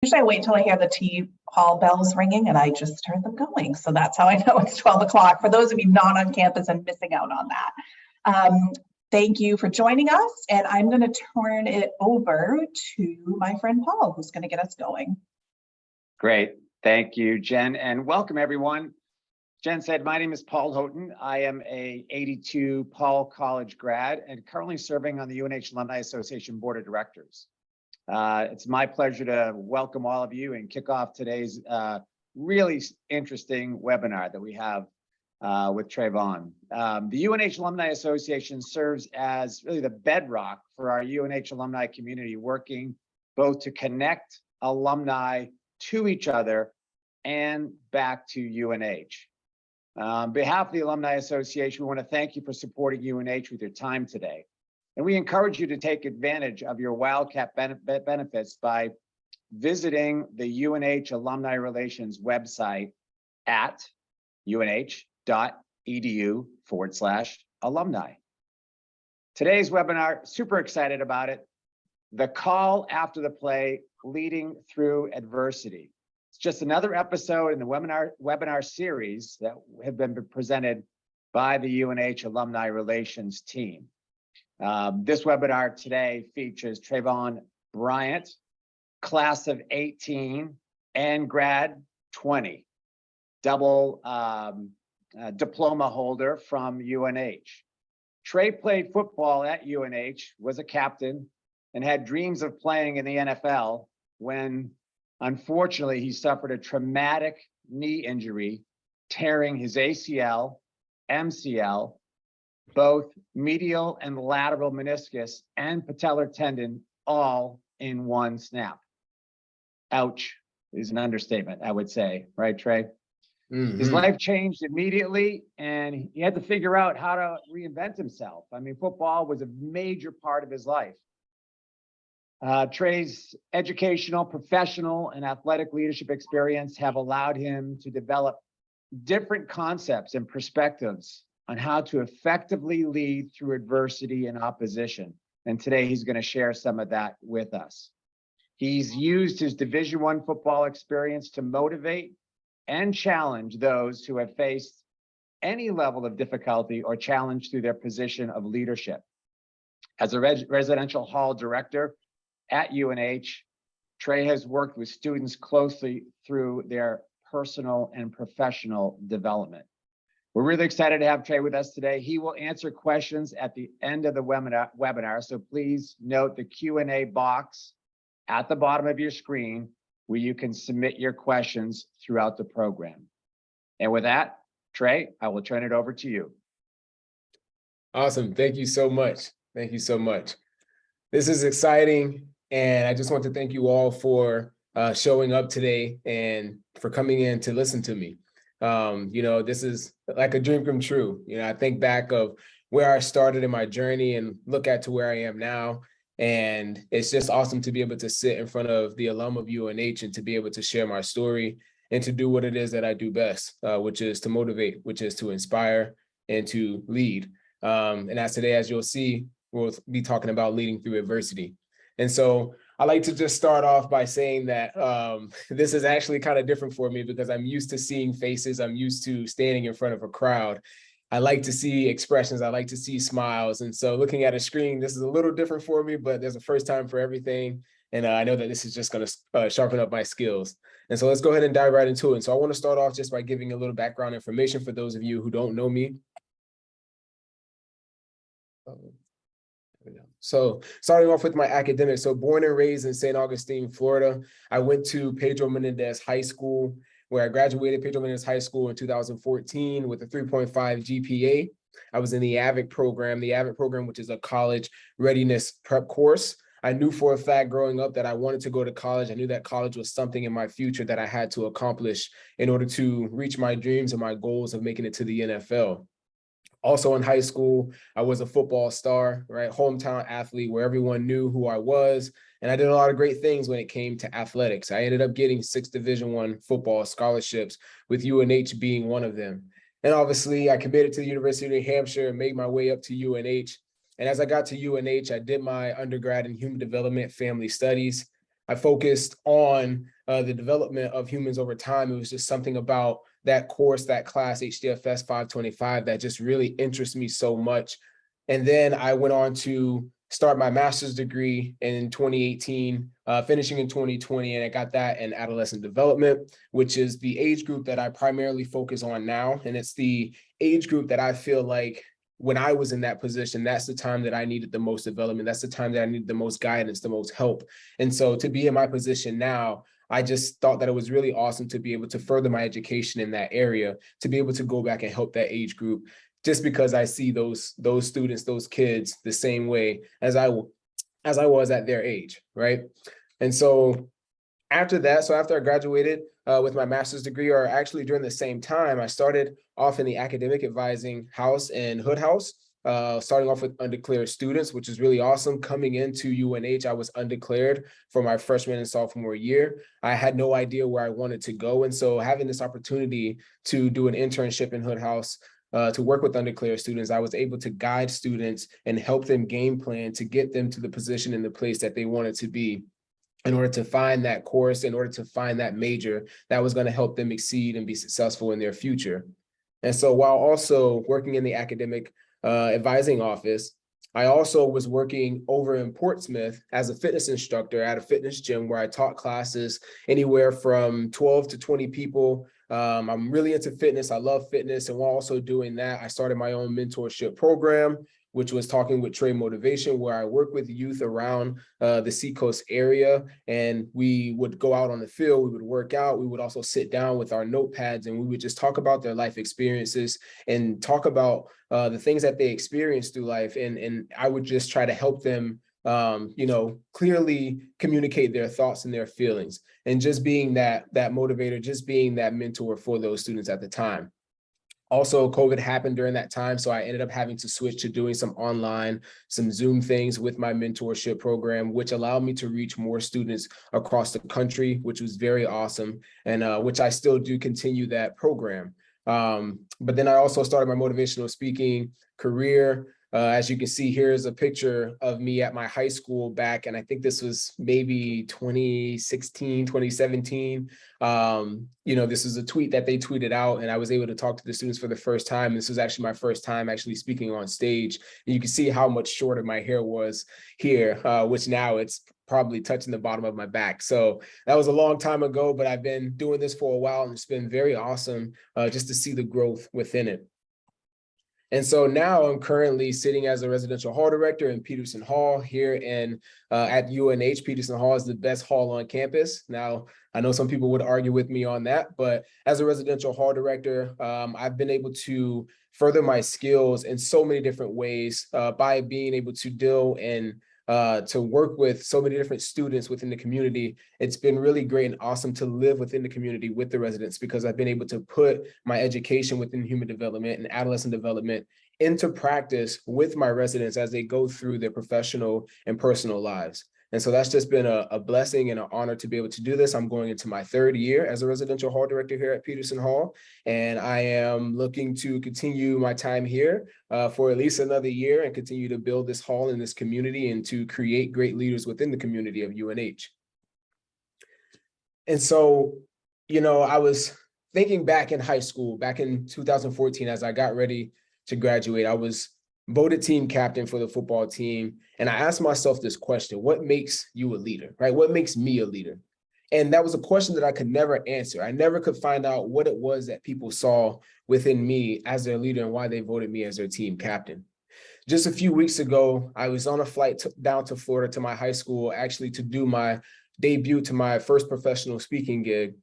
Usually I wait until I hear the tea hall bells ringing and I just start them going. So that's how I know it's 12 o'clock. For those of you not on campus and missing out on that. Thank you for joining us. And I'm going to turn it over to my friend Paul, who's going to get us going. Great. Thank you, Jen, and welcome everyone. Jen said, my name is Paul Houghton. I am a 82 Paul College grad and currently serving on the UNH Alumni Association Board of Directors. It's my pleasure to welcome all of you and kick off today's really interesting webinar that we have with Trevon. The UNH Alumni Association serves as really the bedrock for our UNH alumni community, working both to connect alumni to each other and back to UNH. On behalf of the Alumni Association, we want to thank you for supporting UNH with your time today. And we encourage you to take advantage of your Wildcat benefits by visiting the UNH Alumni Relations website at unh.edu/alumni. Today's webinar, super excited about it. The call after the play, leading through adversity. It's just another episode in the webinar series that have been presented by the UNH Alumni Relations team. This webinar today features Trevon Bryant, class of 18 and grad 20, double diploma holder from UNH. Trey played football at UNH, was a captain, and had dreams of playing in the NFL when, unfortunately, he suffered a traumatic knee injury, tearing his ACL, MCL, both medial and lateral meniscus and patellar tendon, all in one snap. Ouch is an understatement, I would say, right, Trey? Mm-hmm. His life changed immediately, and he had to figure out how to reinvent himself. I mean, football was a major part of his life. Trey's educational, professional, and athletic leadership experience have allowed him to develop different concepts and perspectives on how to effectively lead through adversity and opposition. And today he's going to share some of that with us. He's used his Division I football experience to motivate and challenge those who have faced any level of difficulty or challenge through their position of leadership. As a residential hall director at UNH, Trey has worked with students closely through their personal and professional development. We're really excited to have Trey with us today. He will answer questions at the end of the webinar, so please note the Q&A box at the bottom of your screen where you can submit your questions throughout the program. And with that, Trey, I will turn it over to you. Awesome. Thank you so much. Thank you so much. This is exciting, and I just want to thank you all for showing up today and for coming in to listen to me. This is like a dream come true. I think back of where I started in my journey and look at to where I am now. And it's just awesome to be able to sit in front of the alum of UNH and to be able to share my story and to do what it is that I do best, which is to motivate, which is to inspire and to lead. And as today, as you'll see, we'll be talking about leading through adversity. And so I like to just start off by saying that this is actually kind of different for me because I'm used to seeing faces. I'm used to standing in front of a crowd. I like to see expressions. I like to see smiles. And so looking at a screen, this is a little different for me, but there's a first time for everything. And I know that this is just going to sharpen up my skills. And so let's go ahead and dive right into it. And so I want to start off just by giving a little background information for those of you who don't know me. So starting off with my academics. So born and raised in St. Augustine, Florida. I went to Pedro Menendez High School, where I graduated Pedro Menendez High School in 2014 with a 3.5 GPA. I was in the AVIC program, which is a college readiness prep course. I knew for a fact growing up that I wanted to go to college. I knew that college was something in my future that I had to accomplish in order to reach my dreams and my goals of making it to the NFL. Also in high school, I was a football star, right? Hometown athlete where everyone knew who I was. And I did a lot of great things when it came to athletics. I ended up getting 6 Division I football scholarships, with UNH being one of them. And obviously I committed to the University of New Hampshire and made my way up to UNH. And as I got to UNH, I did my undergrad in human development, family studies. I focused on the development of humans over time. It was just something about that course, that class, HDFS 525, that just really interests me so much. And then I went on to start my master's degree in 2018, finishing in 2020, and I got that in adolescent development, which is the age group that I primarily focus on now. And it's the age group that I feel like when I was in that position, that's the time that I needed the most development. That's the time that I needed the most guidance, the most help. And so to be in my position now, I just thought that it was really awesome to be able to further my education in that area, to be able to go back and help that age group, just because I see those students, those kids the same way as I was at their age, right? And so after that, so after I graduated with my master's degree, or actually during the same time, I started off in the academic advising house in Hood House, starting off with undeclared students, which is really awesome. Coming into UNH, I was undeclared for my freshman and sophomore year. I had no idea where I wanted to go. And so having this opportunity to do an internship in Hood House, to work with undeclared students, I was able to guide students and help them game plan to get them to the position and the place that they wanted to be, in order to find that course, in order to find that major that was going to help them exceed and be successful in their future. And so while also working in the academic advising office, I also was working over in Portsmouth as a fitness instructor at a fitness gym where I taught classes anywhere from 12 to 20 people. I'm really into fitness. I love fitness. And while also doing that, I started my own mentorship program, which was Talking with Trey Motivation, where I work with youth around the Seacoast area. And we would go out on the field, we would work out, we would also sit down with our notepads, and we would just talk about their life experiences and talk about the things that they experienced through life. And I would just try to help them clearly communicate their thoughts and their feelings, and just being that motivator, just being that mentor for those students at the time. Also, COVID happened during that time, so I ended up having to switch to doing some online, some Zoom things with my mentorship program, which allowed me to reach more students across the country, which was very awesome, and which I still do continue that program. But then I also started my motivational speaking career. As you can see, here's a picture of me at my high school back, and I think this was maybe 2016, 2017. This is a tweet that they tweeted out, and I was able to talk to the students for the first time. This was actually my first time actually speaking on stage. And you can see how much shorter my hair was here, which now it's probably touching the bottom of my back. So that was a long time ago, but I've been doing this for a while, and it's been very awesome just to see the growth within it. And so now I'm currently sitting as a residential hall director in Peterson Hall here at UNH. Peterson Hall is the best hall on campus. Now, I know some people would argue with me on that, but as a residential hall director, I've been able to further my skills in so many different ways by being able to deal and to work with so many different students within the community. It's been really great and awesome to live within the community with the residents, because I've been able to put my education within human development and adolescent development into practice with my residents as they go through their professional and personal lives. And so that's just been a blessing and an honor to be able to do this. I'm going into my third year as a residential hall director here at Peterson Hall, and I am looking to continue my time here for at least another year and continue to build this hall in this community and to create great leaders within the community of UNH. And so, I was thinking back in high school, back in 2014, as I got ready to graduate, I was voted team captain for the football team. And I asked myself this question: what makes you a leader, right? What makes me a leader? And that was a question that I could never answer. I never could find out what it was that people saw within me as their leader and why they voted me as their team captain. Just a few weeks ago, I was on a flight down to Florida to my high school, actually to do my debut to my first professional speaking gig.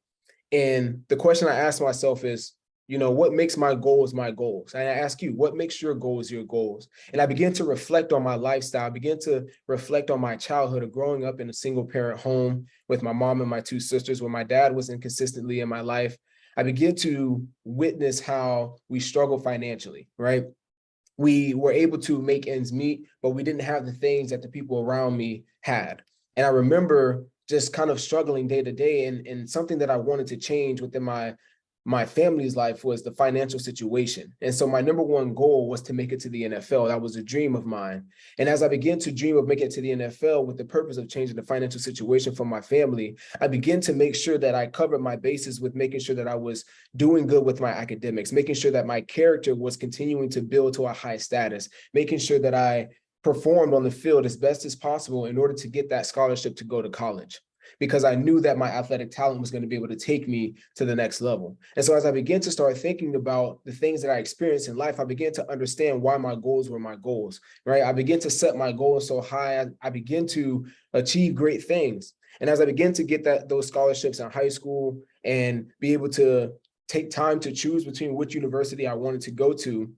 And the question I asked myself is, what makes my goals my goals? And I ask you, what makes your goals your goals? And I began to reflect on my lifestyle. I began to reflect on my childhood of growing up in a single parent home with my mom and my two sisters, where my dad was inconsistently in my life. I began to witness how we struggle financially, right? We were able to make ends meet, but we didn't have the things that the people around me had. And I remember just kind of struggling day to day, and something that I wanted to change within my my family's life was the financial situation. And so my number one goal was to make it to the NFL. That was a dream of mine. And as I began to dream of making it to the NFL with the purpose of changing the financial situation for my family, I began to make sure that I covered my bases with making sure that I was doing good with my academics, making sure that my character was continuing to build to a high status, making sure that I performed on the field as best as possible in order to get that scholarship to go to college, because I knew that my athletic talent was going to be able to take me to the next level. And so as I began to start thinking about the things that I experienced in life, I began to understand why my goals were my goals, right? I began to set my goals so high, I began to achieve great things. And as I began to get those scholarships in high school and be able to take time to choose between which university I wanted to go to,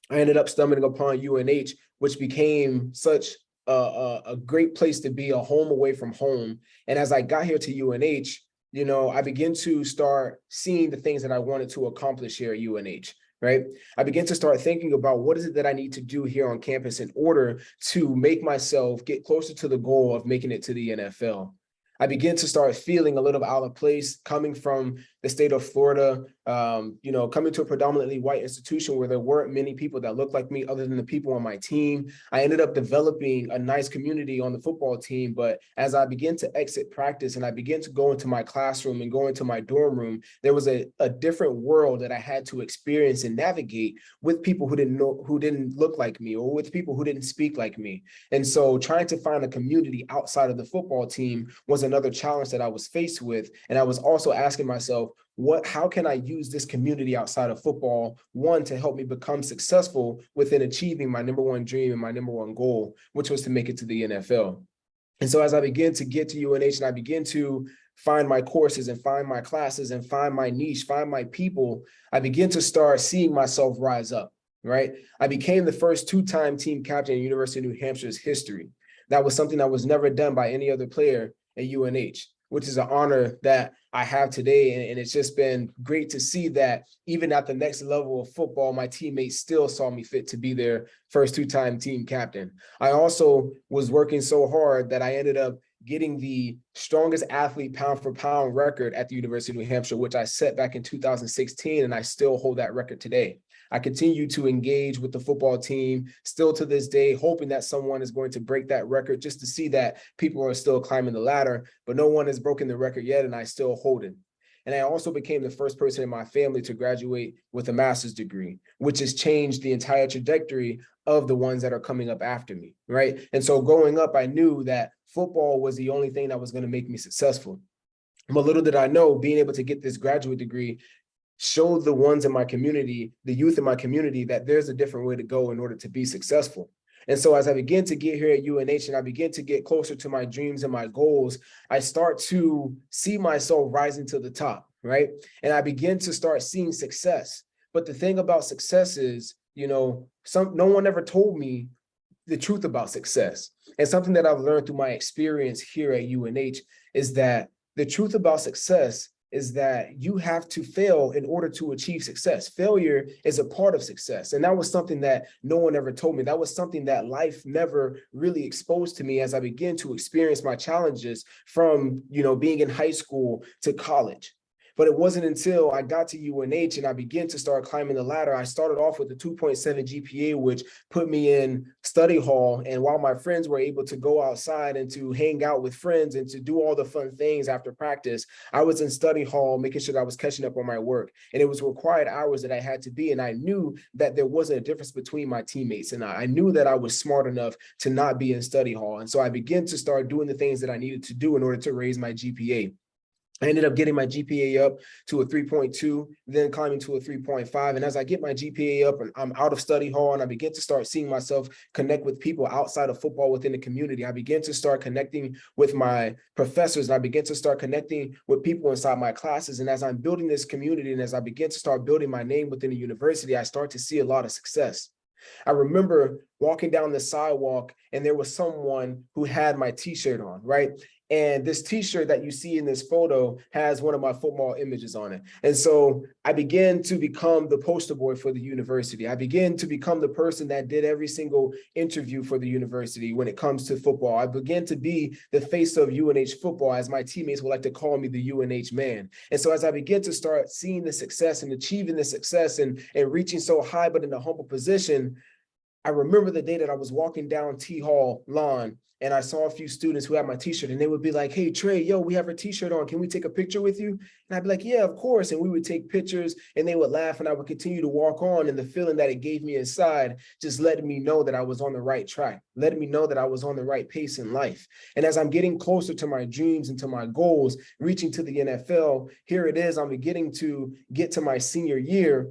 I ended up stumbling upon UNH, which became such a great place to be, a home away from home. And as I got here to UNH, you know, I began to start seeing the things that I wanted to accomplish here at UNH, right? I began to start thinking about what is it that I need to do here on campus in order to make myself get closer to the goal of making it to the NFL. I began to start feeling a little out of place coming from the state of Florida, you know, coming to a predominantly white institution where there weren't many people that looked like me other than the people on my team. I ended up developing a nice community on the football team. But as I began to exit practice and I began to go into my classroom and go into my dorm room, there was a different world that I had to experience and navigate with people who didn't look like me, or with people who didn't speak like me. And so trying to find a community outside of the football team was another challenge that I was faced with. And I was also asking myself, how can I use this community outside of football, one, to help me become successful within achieving my number one dream and my number one goal, which was to make it to the NFL. And so as I began to get to UNH and I began to find my courses and find my classes and find my niche, find my people, I began to start seeing myself rise up, right? I became the first two-time team captain in University of New Hampshire's history. That was something that was never done by any other player at UNH, which is an honor that I have today. And it's just been great to see that even at the next level of football, my teammates still saw me fit to be their first two-time team captain. I also was working so hard that I ended up getting the strongest athlete pound for pound record at the University of New Hampshire, which I set back in 2016, and I still hold that record today. I continue to engage with the football team still to this day, hoping that someone is going to break that record just to see that people are still climbing the ladder, but no one has broken the record yet, and I still hold it. And I also became the first person in my family to graduate with a master's degree, which has changed the entire trajectory of the ones that are coming up after me, right? And so growing up, I knew that football was the only thing that was going to make me successful. But little did I know, being able to get this graduate degree showed the ones in my community, the youth in my community, that there's a different way to go in order to be successful. And so as I begin to get here at UNH and I begin to get closer to my dreams and my goals, I start to see myself rising to the top, right? And I begin to start seeing success. But the thing about success is, you know, no one ever told me the truth about success. And something that I've learned through my experience here at UNH is that the truth about success is that you have to fail in order to achieve success. Failure is a part of success. And that was something that no one ever told me. That was something that life never really exposed to me as I began to experience my challenges from, you know, being in high school to college. But it wasn't until I got to UNH and I began to start climbing the ladder. I started off with a 2.7 GPA, which put me in study hall. And while my friends were able to go outside and to hang out with friends and to do all the fun things after practice, I was in study hall making sure that I was catching up on my work. And it was required hours that I had to be. And I knew that there wasn't a difference between my teammates. And I knew that I was smart enough to not be in study hall. And so I began to start doing the things that I needed to do in order to raise my GPA. I ended up getting my GPA up to a 3.2, then climbing to a 3.5. And as I get my GPA up and I'm out of study hall and I begin to start seeing myself connect with people outside of football within the community, I begin to start connecting with my professors and I begin to start connecting with people inside my classes. And as I'm building this community and as I begin to start building my name within the university, I start to see a lot of success. I remember walking down the sidewalk and there was someone who had my t-shirt on, right? And this t-shirt that you see in this photo has one of my football images on it. And so I began to become the poster boy for the university. I began to become the person that did every single interview for the university when it comes to football. I began to be the face of UNH football, as my teammates would like to call me the UNH man. And so as I began to start seeing the success and achieving the success and reaching so high, but in a humble position, I remember the day that I was walking down T Hall lawn and I saw a few students who had my t-shirt and they would be like, hey, Trey, yo, we have our t-shirt on. Can we take a picture with you? And I'd be like, yeah, of course. And we would take pictures and they would laugh and I would continue to walk on. And the feeling that it gave me inside just letting me know that I was on the right track, letting me know that I was on the right pace in life. And as I'm getting closer to my dreams and to my goals, reaching to the NFL, here it is, I'm beginning to get to my senior year.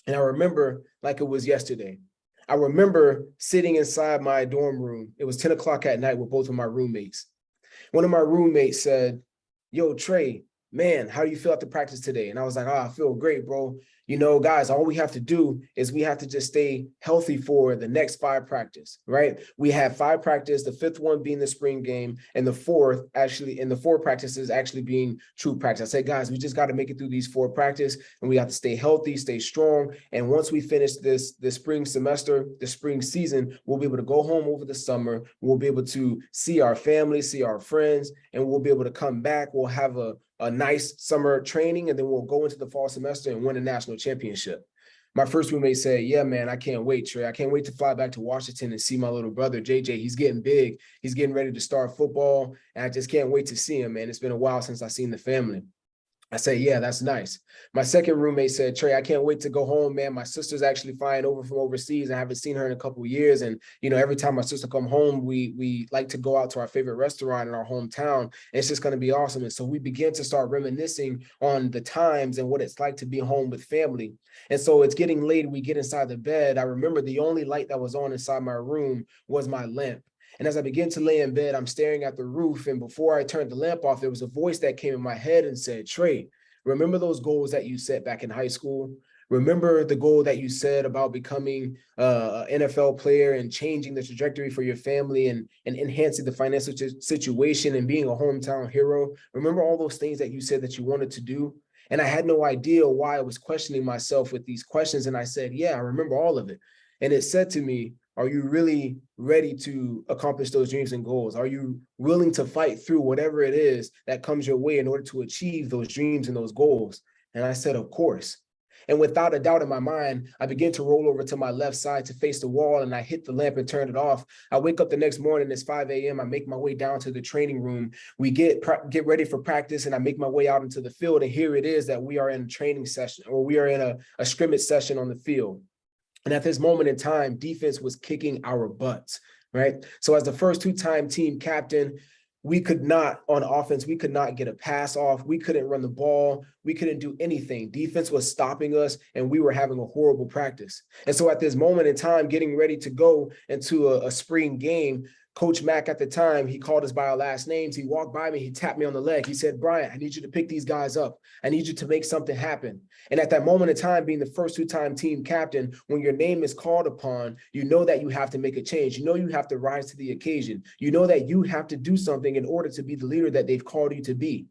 And I remember like it was yesterday. I remember sitting inside my dorm room. It was 10 o'clock at night with both of my roommates. One of my roommates said, yo, Trey, man, how do you feel after practice today? And I was like, I feel great, bro. You know, guys, all we have to do is we have to just stay healthy for the next 5 practice, right? We have 5 practice, the 5th one being the spring game, and the 4th actually, and the 4 practices actually being true practice. I said, guys, we just got to make it through these 4 practice, and we have to stay healthy, stay strong. And once we finish this spring semester, the spring season, we'll be able to go home over the summer. We'll be able to see our family, see our friends, and we'll be able to come back. We'll have a nice summer training, and then we'll go into the fall semester and win a national championship. My first roommate said, yeah, man, I can't wait, Trey. I can't wait to fly back to Washington and see my little brother, JJ. He's getting big. He's getting ready to start football, and I just can't wait to see him, man. It's been a while since I've seen the family. I said, yeah, that's nice. My second roommate said, Trey, I can't wait to go home, man. My sister's actually flying over from overseas. I haven't seen her in a couple of years. And, you know, every time my sister come home, we like to go out to our favorite restaurant in our hometown. And it's just going to be awesome. And so we began to start reminiscing on the times and what it's like to be home with family. And so it's getting late. We get inside the bed. I remember the only light that was on inside my room was my lamp. And as I begin to lay in bed, I'm staring at the roof. And before I turned the lamp off, there was a voice that came in my head and said, Trey, remember those goals that you set back in high school? Remember the goal that you said about becoming an NFL player and changing the trajectory for your family and enhancing the financial situation and being a hometown hero? Remember all those things that you said that you wanted to do? And I had no idea why I was questioning myself with these questions. And I said, yeah, I remember all of it. And it said to me, are you really ready to accomplish those dreams and goals? Are you willing to fight through whatever it is that comes your way in order to achieve those dreams and those goals? And I said, of course. And without a doubt in my mind, I began to roll over to my left side to face the wall, and I hit the lamp and turned it off. I wake up the next morning, it's 5 a.m. I make my way down to the training room. We get ready for practice, and I make my way out into the field. And here it is that we are in a training session, or we are in a scrimmage session on the field. And at this moment in time, defense was kicking our butts, right? So as the first 2-time team captain, we could not, on offense, we could not get a pass off. We couldn't run the ball. We couldn't do anything. Defense was stopping us, and we were having a horrible practice. And so at this moment in time, getting ready to go into a spring game, Coach Mack at the time, he called us by our last names. He walked by me, he tapped me on the leg. He said, Bryant, I need you to pick these guys up. I need you to make something happen. And at that moment in time, being the first 2-time team captain, when your name is called upon, you know that you have to make a change. You know you have to rise to the occasion. You know that you have to do something in order to be the leader that they've called you to be.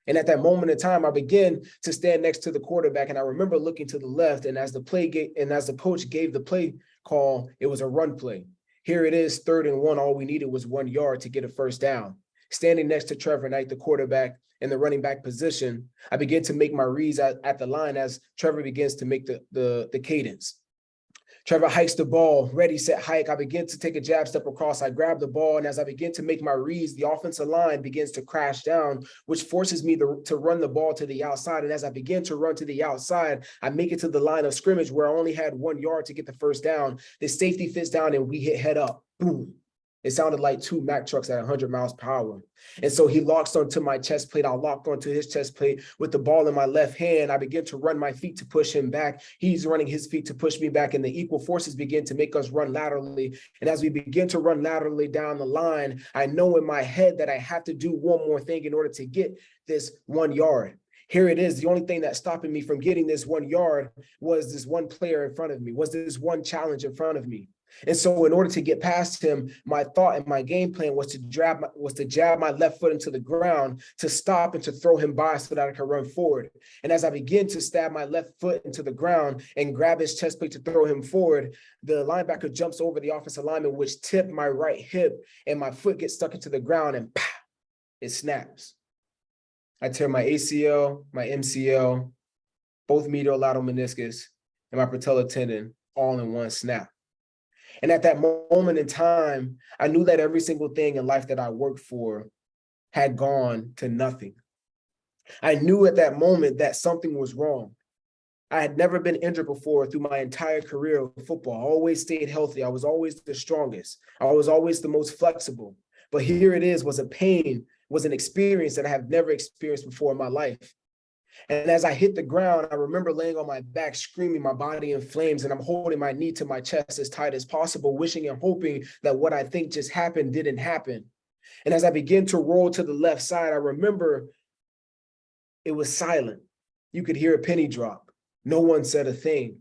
And at that moment in time, I began to stand next to the quarterback, and I remember looking to the left, and as the coach gave the play call, it was a run play. Here it is, 3rd and 1. All we needed was 1 yard to get a first down. Standing next to Trevor Knight, the quarterback, in the running back position, I begin to make my reads at the line as Trevor begins to make the cadence. Trevor hikes the ball, ready, set, hike. I begin to take a jab step across. I grab the ball, and as I begin to make my reads, the offensive line begins to crash down, which forces me to run the ball to the outside. And as I begin to run to the outside, I make it to the line of scrimmage where I only had 1 yard to get the first down. The safety fits down, and we hit head up. Boom. It sounded like 2 Mack trucks at 100 miles per hour. And so he locks onto my chest plate. I locked onto his chest plate with the ball in my left hand. I begin to run my feet to push him back. He's running his feet to push me back, and the equal forces begin to make us run laterally. And as we begin to run laterally down the line, I know in my head that I have to do one more thing in order to get this 1 yard. Here it is. The only thing that's stopping me from getting this 1 yard was this one player in front of me, was this one challenge in front of me. And so in order to get past him, my thought and my game plan was to jab my left foot into the ground to stop and to throw him by so that I could run forward. And as I begin to stab my left foot into the ground and grab his chest plate to throw him forward, the linebacker jumps over the offensive lineman, which tipped my right hip, and my foot gets stuck into the ground and pow, it snaps. I tear my ACL, my MCL, both medial lateral meniscus, and my patellar tendon all in one snap. And at that moment in time, I knew that every single thing in life that I worked for had gone to nothing. I knew at that moment that something was wrong. I had never been injured before through my entire career of football. I always stayed healthy. I was always the strongest. I was always the most flexible. But here it is, was a pain, was an experience that I have never experienced before in my life. And as I hit the ground, I remember laying on my back, screaming, my body in flames, and I'm holding my knee to my chest as tight as possible, wishing and hoping that what I think just happened didn't happen. And as I begin to roll to the left side, I remember it was silent. You could hear a penny drop. No one said a thing.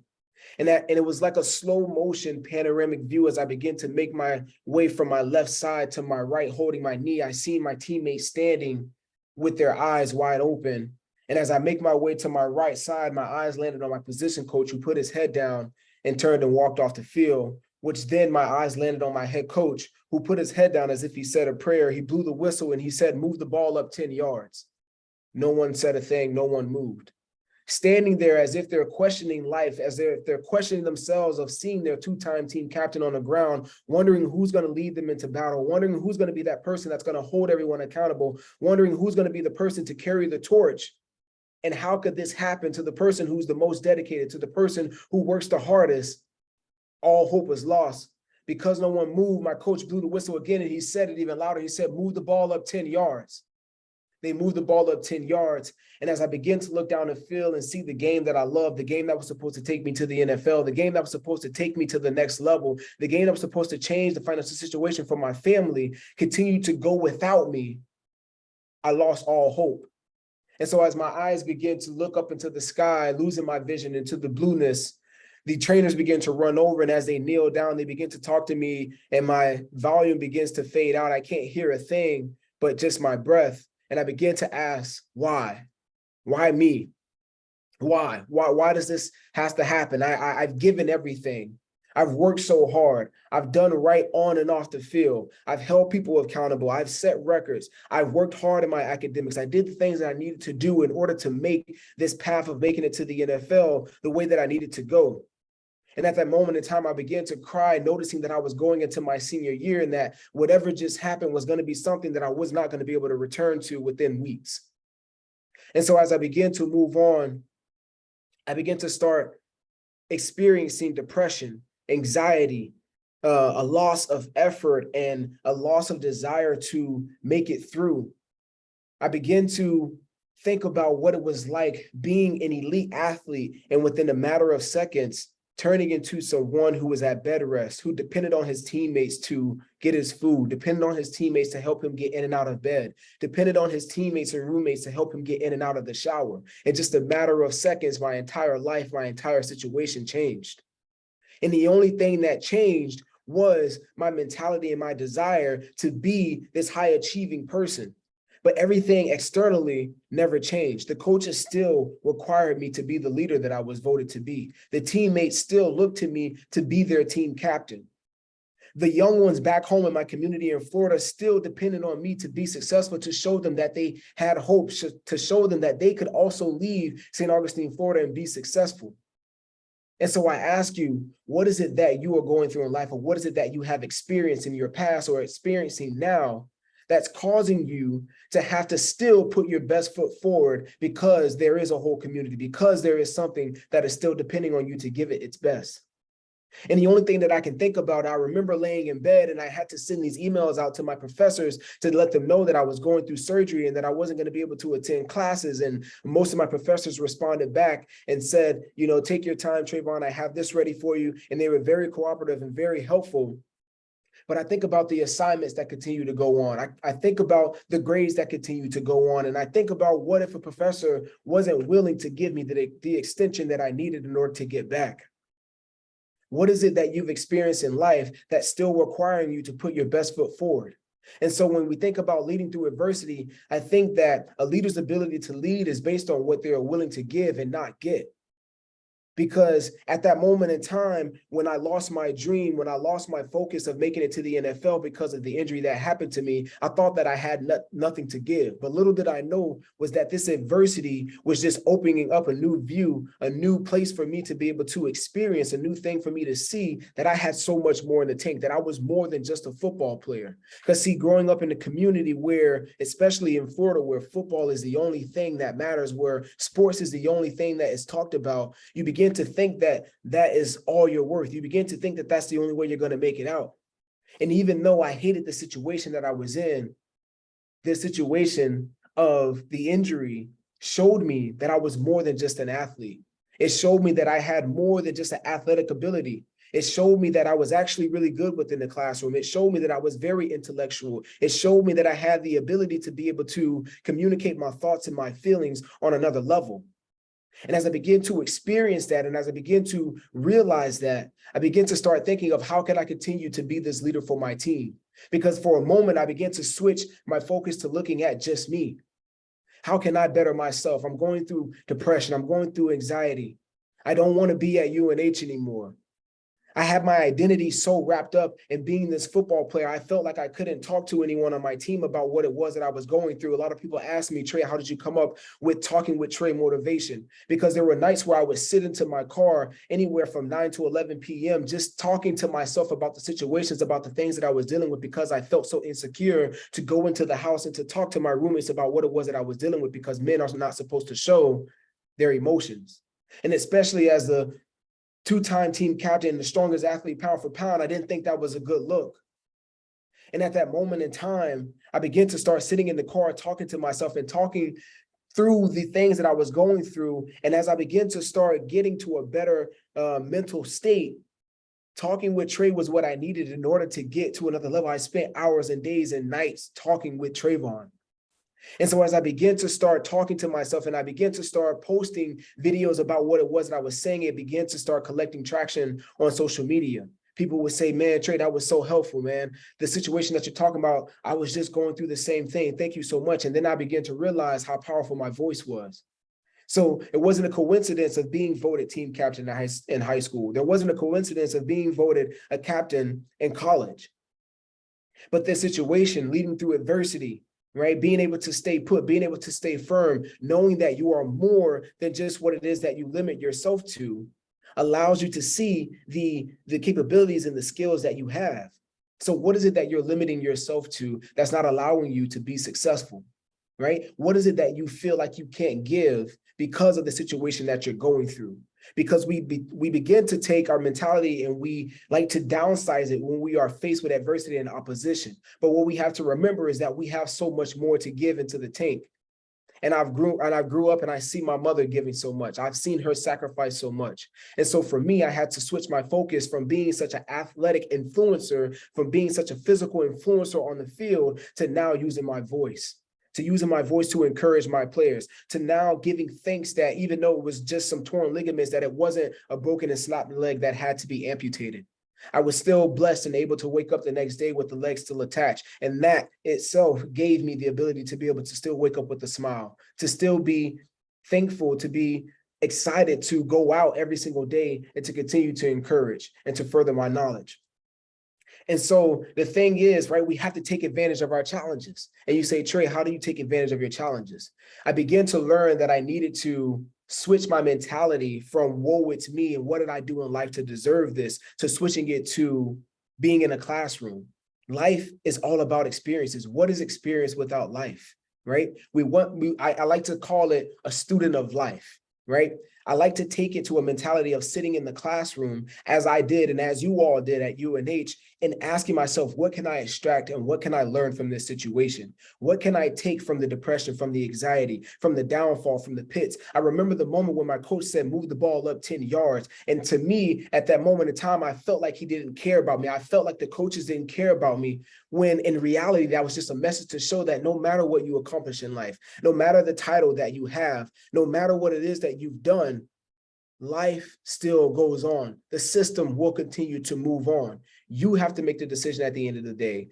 And it was like a slow motion panoramic view as I begin to make my way from my left side to my right, holding my knee. I see my teammates standing with their eyes wide open. And as I make my way to my right side, my eyes landed on my position coach, who put his head down and turned and walked off the field, which then my eyes landed on my head coach, who put his head down as if he said a prayer. He blew the whistle and he said, "Move the ball up 10 yards. No one said a thing. No one moved. Standing there as if they're questioning life, as if they're questioning themselves of seeing their two-time team captain on the ground, wondering who's going to lead them into battle, wondering who's going to be that person that's going to hold everyone accountable, wondering who's going to be the person to carry the torch. And how could this happen to the person who's the most dedicated, to the person who works the hardest? All hope was lost. Because no one moved, my coach blew the whistle again, and he said it even louder. He said, "Move the ball up 10 yards. They moved the ball up 10 yards. And as I begin to look down the field and see the game that I love, the game that was supposed to take me to the NFL, the game that was supposed to take me to the next level, the game that was supposed to change the financial situation for my family, continue to go without me, I lost all hope. And so as my eyes begin to look up into the sky, losing my vision into the blueness, the trainers begin to run over, and as they kneel down, they begin to talk to me, and my volume begins to fade out. I can't hear a thing but just my breath. And I begin to ask, why? Why me? Why? Why does this has to happen? I've given everything. I've worked so hard. I've done right on and off the field. I've held people accountable. I've set records. I've worked hard in my academics. I did the things that I needed to do in order to make this path of making it to the NFL the way that I needed to go. And at that moment in time, I began to cry, noticing that I was going into my senior year and that whatever just happened was going to be something that I was not going to be able to return to within weeks. And so as I began to move on, I began to start experiencing depression, anxiety, a loss of effort, and a loss of desire to make it through. I began to think about what it was like being an elite athlete, and within a matter of seconds, turning into someone who was at bed rest, who depended on his teammates to get his food, depended on his teammates to help him get in and out of bed, depended on his teammates and roommates to help him get in and out of the shower. In just a matter of seconds, my entire life, my entire situation changed. And the only thing that changed was my mentality and my desire to be this high achieving person. But everything externally never changed. The coaches still required me to be the leader that I was voted to be. The teammates still looked to me to be their team captain. The young ones back home in my community in Florida still depended on me to be successful, to show them that they had hope, to show them that they could also leave St. Augustine, Florida, and be successful. And so I ask you, what is it that you are going through in life, or what is it that you have experienced in your past or experiencing now that's causing you to have to still put your best foot forward, because there is a whole community, because there is something that is still depending on you to give it its best? And the only thing that I can think about, I remember laying in bed and I had to send these emails out to my professors to let them know that I was going through surgery and that I wasn't going to be able to attend classes. And most of my professors responded back and said, you know, take your time, Trevon, I have this ready for you. And they were very cooperative and very helpful. But I think about the assignments that continue to go on. I think about the grades that continue to go on. And I think about, what if a professor wasn't willing to give me the extension that I needed in order to get back? What is it that you've experienced in life that's still requiring you to put your best foot forward? And so when we think about leading through adversity, I think that a leader's ability to lead is based on what they are willing to give and not get. Because at that moment in time, when I lost my dream, when I lost my focus of making it to the NFL because of the injury that happened to me, I thought that I had nothing to give. But little did I know was that this adversity was just opening up a new view, a new place for me to be able to experience, a new thing for me to see that I had so much more in the tank, that I was more than just a football player. Because see, growing up in a community where, especially in Florida, where football is the only thing that matters, where sports is the only thing that is talked about, you begin to think that that is all you're worth. You begin to think that that's the only way you're going to make it out. And even though I hated the situation that I was in, the situation of the injury showed me that I was more than just an athlete. It showed me that I had more than just an athletic ability. It showed me that I was actually really good within the classroom. It showed me that I was very intellectual. It showed me that I had the ability to be able to communicate my thoughts and my feelings on another level. And as I begin to experience that, and as I begin to realize that, I begin to start thinking of how can I continue to be this leader for my team? Because for a moment, I began to switch my focus to looking at just me. How can I better myself? I'm going through depression. I'm going through anxiety. I don't want to be at UNH anymore. I had my identity so wrapped up in being this football player, I felt like I couldn't talk to anyone on my team about what it was that I was going through. A lot of people asked me, Trey, how did you come up with talking with Trey motivation? Because there were nights where I would sit into my car anywhere from 9 to 11 p.m. just talking to myself about the situations, about the things that I was dealing with, because I felt so insecure to go into the house and to talk to my roommates about what it was that I was dealing with, because men are not supposed to show their emotions. And especially as the two-time team captain and the strongest athlete pound for pound, I didn't think that was a good look. And at that moment in time, I began to start sitting in the car, talking to myself and talking through the things that I was going through. And as I began to start getting to a better mental state, talking with Trey was what I needed in order to get to another level. I spent hours and days and nights talking with Trevon. And so as I began to start talking to myself and I began to start posting videos about what it was that I was saying, it began to start collecting traction on social media. People would say, man, Trey, that was so helpful, man. The situation that you're talking about, I was just going through the same thing. Thank you so much. And then I began to realize how powerful my voice was. So it wasn't a coincidence of being voted team captain in high school. There wasn't a coincidence of being voted a captain in college. But this situation leading through adversity, right? Being able to stay put, being able to stay firm, knowing that you are more than just what it is that you limit yourself to, allows you to see the capabilities and the skills that you have. So what is it that you're limiting yourself to that's not allowing you to be successful, right? What is it that you feel like you can't give because of the situation that you're going through? Because we begin to take our mentality and we like to downsize it when we are faced with adversity and opposition. But what we have to remember is that we have so much more to give into the tank. And I grew up and I see my mother giving so much. I've seen her sacrifice so much. And so for me, I had to switch my focus from being such an athletic influencer, from being such a physical influencer on the field, to now using my voice. To using my voice to encourage my players, to now giving thanks that even though it was just some torn ligaments, that it wasn't a broken and sloppy leg that had to be amputated. I was still blessed and able to wake up the next day with the leg still attached. And that itself gave me the ability to be able to still wake up with a smile, to still be thankful, to be excited to go out every single day and to continue to encourage and to further my knowledge. And so the thing is, right, we have to take advantage of our challenges. And you say, Trey, how do you take advantage of your challenges? I began to learn that I needed to switch my mentality from woe it's me and what did I do in life to deserve this, to switching it to being in a classroom. Life is all about experiences. What is experience without life, right? I like to call it a student of life, right? I like to take it to a mentality of sitting in the classroom as I did and as you all did at UNH and asking myself, what can I extract and what can I learn from this situation? What can I take from the depression, from the anxiety, from the downfall, from the pits? I remember the moment when my coach said, move the ball up 10 yards. And to me, at that moment in time, I felt like he didn't care about me. I felt like the coaches didn't care about me, when in reality, that was just a message to show that no matter what you accomplish in life, no matter the title that you have, no matter what it is that you've done, life still goes on. The system will continue to move on. You have to make the decision at the end of the day,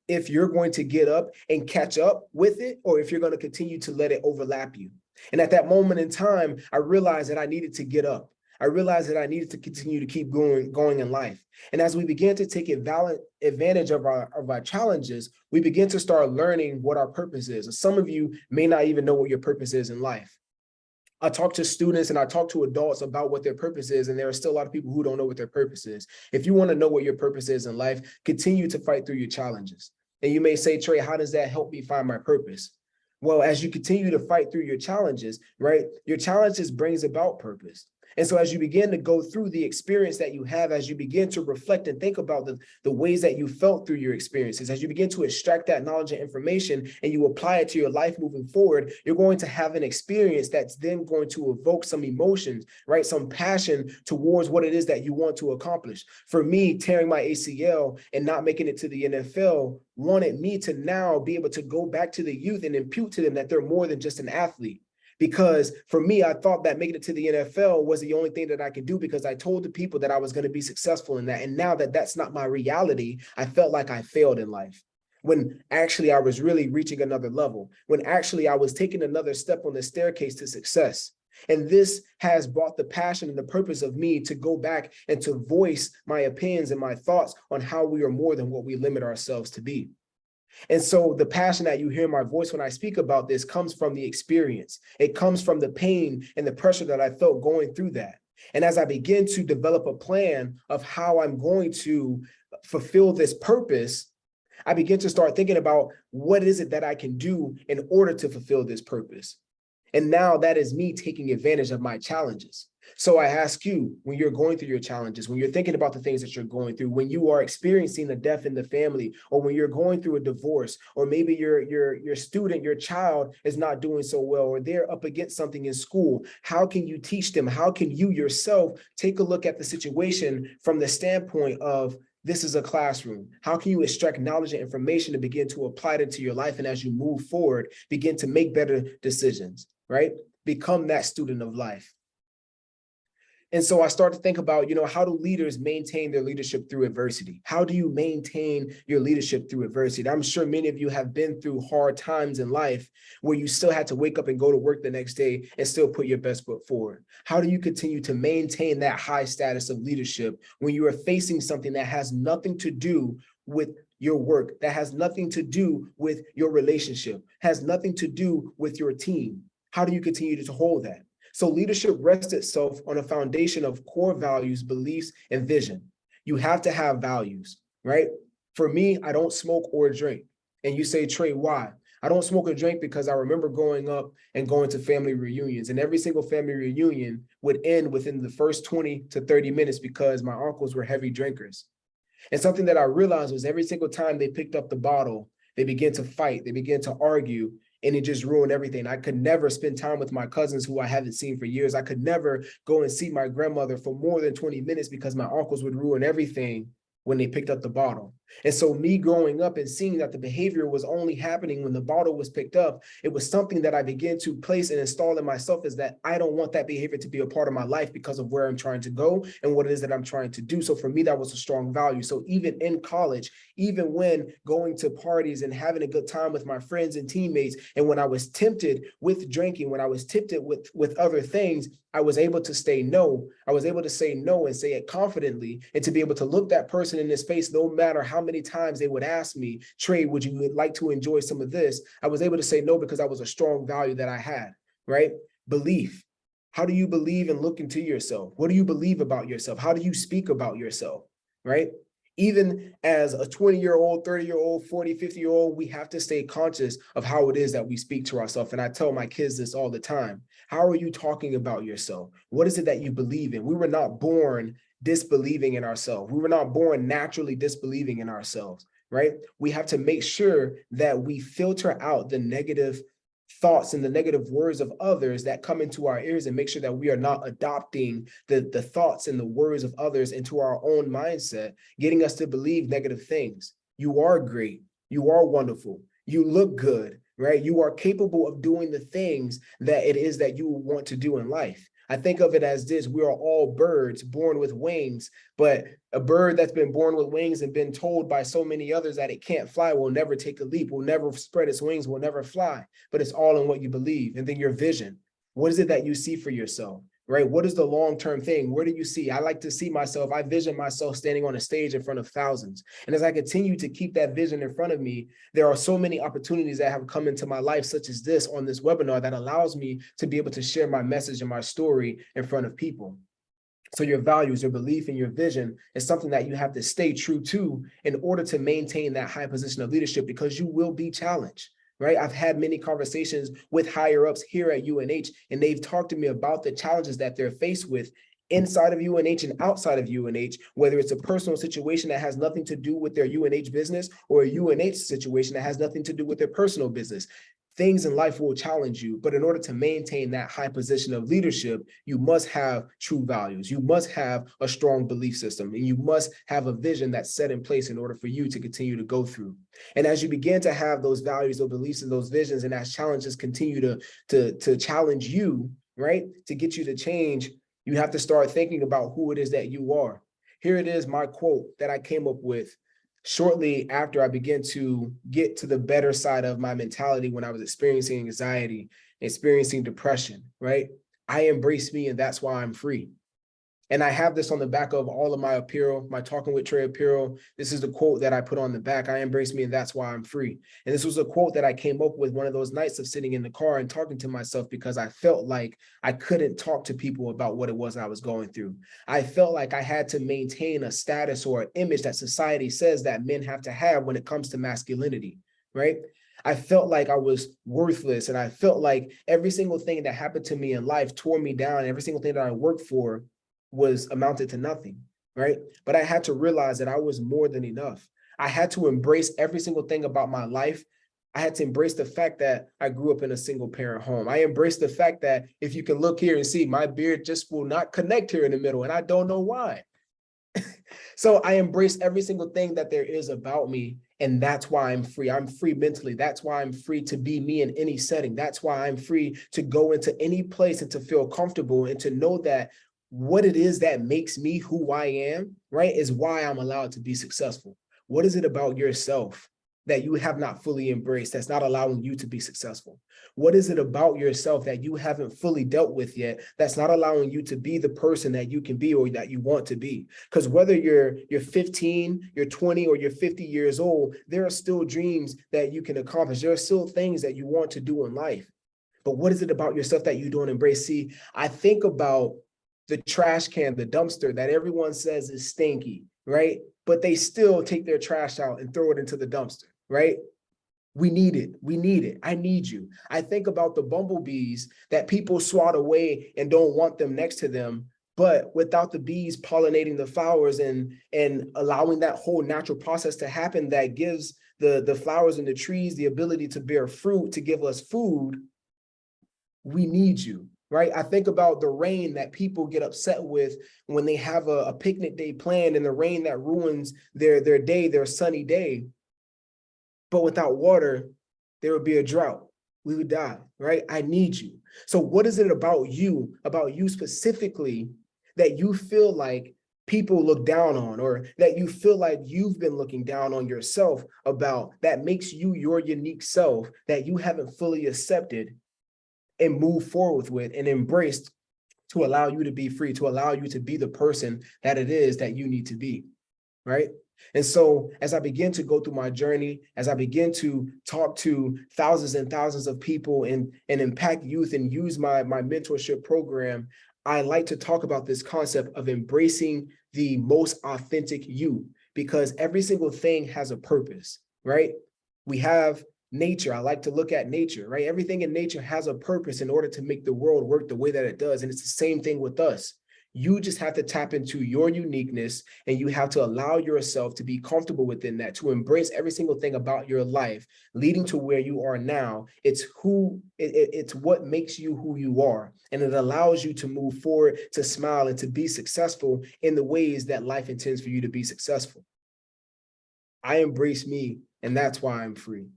if you're going to get up and catch up with it, or if you're going to continue to let it overlap you. And at that moment in time, I realized that I needed to get up. I realized that I needed to continue to keep going in life. And as we began to take advantage of our challenges, we begin to start learning what our purpose is. Some of you may not even know what your purpose is in life. I talk to students and I talk to adults about what their purpose is, and there are still a lot of people who don't know what their purpose is. If you want to know what your purpose is in life, continue to fight through your challenges. And you may say, Trey, how does that help me find my purpose? Well, as you continue to fight through your challenges, right, your challenges brings about purpose. And so as you begin to go through the experience that you have, as you begin to reflect and think about the ways that you felt through your experiences, as you begin to extract that knowledge and information and you apply it to your life moving forward, you're going to have an experience that's then going to evoke some emotions, right? Some passion towards what it is that you want to accomplish. For me, tearing my ACL and not making it to the NFL wanted me to now be able to go back to the youth and impute to them that they're more than just an athlete. Because for me, I thought that making it to the NFL was the only thing that I could do, because I told the people that I was going to be successful in that. And now that that's not my reality, I felt like I failed in life, when actually I was really reaching another level, when actually I was taking another step on the staircase to success. And this has brought the passion and the purpose of me to go back and to voice my opinions and my thoughts on how we are more than what we limit ourselves to be. And so the passion that you hear in my voice when I speak about this comes from the experience. It comes from the pain and the pressure that I felt going through that. And as I begin to develop a plan of how I'm going to fulfill this purpose, I begin to start thinking about what is it that I can do in order to fulfill this purpose. And now that is me taking advantage of my challenges. So I ask you, when you're going through your challenges, when you're thinking about the things that you're going through, when you are experiencing the death in the family, or when you're going through a divorce, or maybe your student, your child is not doing so well, or they're up against something in school, how can you teach them? How can you yourself take a look at the situation from the standpoint of, this is a classroom? How can you extract knowledge and information to begin to apply it into your life? And as you move forward, begin to make better decisions, right? Become that student of life. And so I start to think about, how do leaders maintain their leadership through adversity? How do you maintain your leadership through adversity? I'm sure many of you have been through hard times in life where you still had to wake up and go to work the next day and still put your best foot forward. How do you continue to maintain that high status of leadership when you are facing something that has nothing to do with your work, that has nothing to do with your relationship, has nothing to do with your team? How do you continue to hold that? So leadership rests itself on a foundation of core values, beliefs, and vision. You have to have values, right? For me, I don't smoke or drink. And you say, Trey, why? I don't smoke or drink because I remember growing up and going to family reunions, and every single family reunion would end within the first 20 to 30 minutes because my uncles were heavy drinkers. And something that I realized was every single time they picked up the bottle, they began to fight, they began to argue, and it just ruined everything. I could never spend time with my cousins who I haven't seen for years. I could never go and see my grandmother for more than 20 minutes because my uncles would ruin everything when they picked up the bottle. And so me growing up and seeing that the behavior was only happening when the bottle was picked up, it was something that I began to place and install in myself, is that I don't want that behavior to be a part of my life because of where I'm trying to go and what it is that I'm trying to do. So for me, that was a strong value. So even in college, even when going to parties and having a good time with my friends and teammates, and when I was tempted with drinking, when I was tempted with other things, I was able to say no. I was able to say no and say it confidently, and to be able to look that person in his face, no matter how many times they would ask me, Trey, would you like to enjoy some of this? I was able to say no because that was a strong value that I had, right? Belief. How do you believe and look into yourself? What do you believe about yourself? How do you speak about yourself, right? Even as a 20-year-old, 30-year-old, 40, 50-year-old, we have to stay conscious of how it is that we speak to ourselves. And I tell my kids this all the time. How are you talking about yourself? What is it that you believe in? We were not born disbelieving in ourselves. We were not born naturally disbelieving in ourselves, right? We have to make sure that we filter out the negative thoughts and the negative words of others that come into our ears, and make sure that we are not adopting the thoughts and the words of others into our own mindset, getting us to believe negative things. You are great. You are wonderful. You look good, right? You are capable of doing the things that it is that you want to do in life. I think of it as this: we are all birds born with wings, but a bird that's been born with wings and been told by so many others that it can't fly will never take a leap, will never spread its wings, will never fly. But it's all in what you believe. And then your vision. What is it that you see for yourself? Right? What is the long-term thing? Where do you see? I like to see myself, I vision myself standing on a stage in front of thousands. And as I continue to keep that vision in front of me, there are so many opportunities that have come into my life, such as this on this webinar, that allows me to be able to share my message and my story in front of people. So your values, your belief, and your vision is something that you have to stay true to in order to maintain that high position of leadership, because you will be challenged. Right? I've had many conversations with higher ups here at UNH, and they've talked to me about the challenges that they're faced with inside of UNH and outside of UNH, whether it's a personal situation that has nothing to do with their UNH business or a UNH situation that has nothing to do with their personal business. Things in life will challenge you, but in order to maintain that high position of leadership, you must have true values. You must have a strong belief system, and you must have a vision that's set in place in order for you to continue to go through. And as you begin to have those values, those beliefs, and those visions, and as challenges continue to challenge you, right, to get you to change, you have to start thinking about who it is that you are. Here it is, my quote that I came up with shortly after I began to get to the better side of my mentality when I was experiencing anxiety, experiencing depression, right? I embrace me, and that's why I'm free. And I have this on the back of all of my apparel, my Talking with Trey apparel. This is the quote that I put on the back: I embrace me, and that's why I'm free. And this was a quote that I came up with one of those nights of sitting in the car and talking to myself, because I felt like I couldn't talk to people about what it was I was going through. I felt like I had to maintain a status or an image that society says that men have to have when it comes to masculinity, right? I felt like I was worthless, and I felt like every single thing that happened to me in life tore me down, and every single thing that I worked for was amounted to nothing, right? But I had to realize that I was more than enough. I had to embrace every single thing about my life. I had to embrace the fact that I grew up in a single parent home. I embraced the fact that, if you can look here and see, my beard just will not connect here in the middle, and I don't know why. So I embrace every single thing that there is about me, and that's why I'm free. I'm free mentally. That's why I'm free to be me in any setting. That's why I'm free to go into any place and to feel comfortable, and to know that what it is that makes me who I am, right, is why I'm allowed to be successful. What is it about yourself that you have not fully embraced that's not allowing you to be successful? What is it about yourself that you haven't fully dealt with yet that's not allowing you to be the person that you can be or that you want to be? Because whether you're 15, you're 20, or you're 50 years old, there are still dreams that you can accomplish. There are still things that you want to do in life. But what is it about yourself that you don't embrace? See, I think about the trash can, the dumpster that everyone says is stinky, right? But they still take their trash out and throw it into the dumpster, right? We need it. We need it. I need you. I think about the bumblebees that people swat away and don't want them next to them. But without the bees pollinating the flowers and allowing that whole natural process to happen that gives the flowers and the trees the ability to bear fruit, to give us food, we need you. Right? I think about the rain that people get upset with when they have a picnic day planned, and the rain that ruins their day, their sunny day. But without water, there would be a drought. We would die, right? I need you. So what is it about you specifically, that you feel like people look down on, or that you feel like you've been looking down on yourself about, that makes you your unique self, that you haven't fully accepted and move forward with and embraced, to allow you to be free, to allow you to be the person that it is that you need to be, right? And so as I begin to go through my journey, as I begin to talk to thousands and thousands of people and impact youth and use my mentorship program, I like to talk about this concept of embracing the most authentic you, because every single thing has a purpose, right? We have nature. I like to look at nature, right? Everything in nature has a purpose in order to make the world work the way that it does. And it's the same thing with us. You just have to tap into your uniqueness, and you have to allow yourself to be comfortable within that, to embrace every single thing about your life leading to where you are now. It's what makes you who you are. And it allows you to move forward, to smile, and to be successful in the ways that life intends for you to be successful. I embrace me, and that's why I'm free.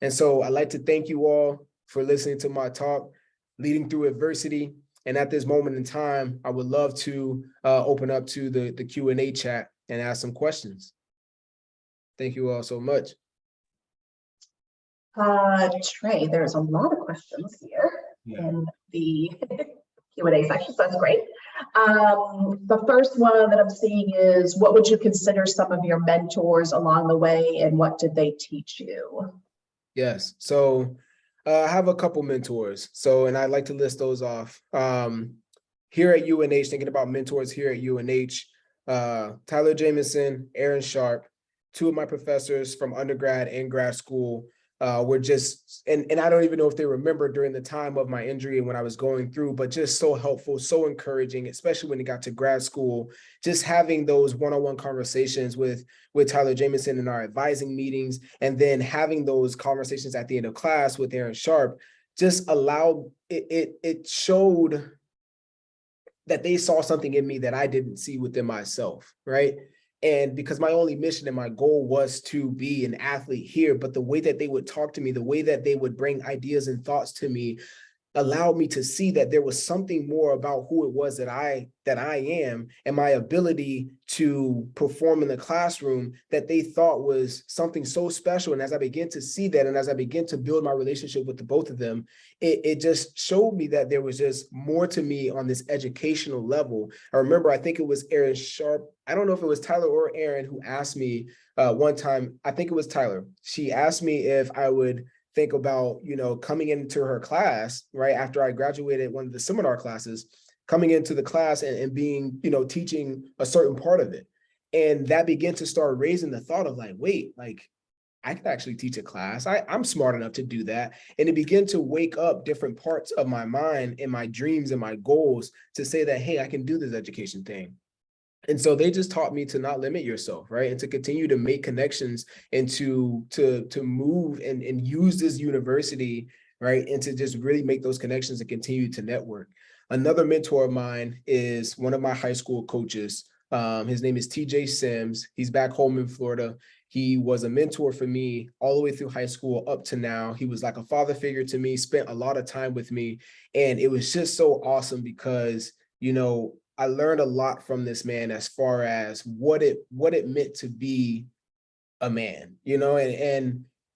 And so I'd like to thank you all for listening to my talk. leading through adversity. And at this moment in time, I would love to open up to the Q&A chat and ask some questions. Thank you all so much. Trey, there's a lot of questions here in the Q&A section, so that's great. The first one that I'm seeing is, what would you consider some of your mentors along the way, and what did they teach you? Yes, so I have a couple mentors. So, and I'd like to list those off. Here at UNH, thinking about mentors here at UNH, Tyler Jamison, Aaron Sharp, two of my professors from undergrad and grad school were just, and I don't even know if they remember during the time of my injury and when I was going through, but just so helpful, so encouraging, especially when it got to grad school, just having those one-on-one conversations with Tyler Jamison in our advising meetings, and then having those conversations at the end of class with Aaron Sharp, just allowed, it showed that they saw something in me that I didn't see within myself, right? And because my only mission and my goal was to be an athlete here, but the way that they would talk to me, the way that they would bring ideas and thoughts to me, allowed me to see that there was something more about who it was that I am, and my ability to perform in the classroom that they thought was something so special. And as I began to see that, and as I began to build my relationship with the both of them, it just showed me that there was just more to me on this educational level. I remember, I think it was Aaron Sharp, I don't know if it was Tyler or Aaron, who asked me one time, I think it was Tyler, she asked me if I would think about, coming into her class, right after I graduated one of the seminar classes, coming into the class and being, teaching a certain part of it. And that began to start raising the thought of like, wait, like I could actually teach a class. I'm smart enough to do that. And it began to wake up different parts of my mind and my dreams and my goals to say that, hey, I can do this education thing. And so they just taught me to not limit yourself, right? And to continue to make connections and to move and use this university, right? And to just really make those connections and continue to network. Another mentor of mine is one of my high school coaches. His name is TJ Sims. He's back home in Florida. He was a mentor for me all the way through high school up to now. He was like a father figure to me, spent a lot of time with me. And it was just so awesome because, I learned a lot from this man as far as what it meant to be a man,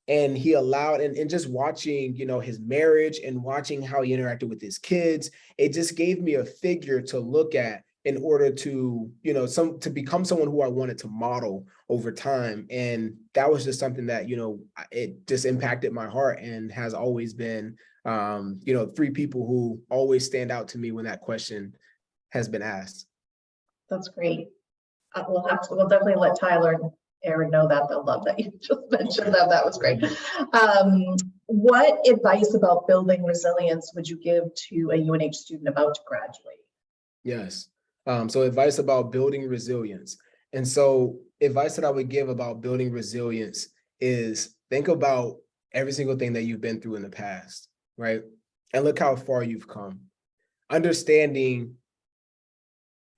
and he allowed, and just watching, his marriage and watching how he interacted with his kids, it just gave me a figure to look at in order to, to become someone who I wanted to model over time. And that was just something that, it just impacted my heart and has always been, three people who always stand out to me when that question has been asked. That's great. We'll definitely let Tyler and Aaron know that. They'll love that you just mentioned them. That was great. What advice about building resilience would you give to a UNH student about to graduate? Yes. So advice about building resilience. And so advice that I would give about building resilience is think about every single thing that you've been through in the past, right? And look how far you've come. Understanding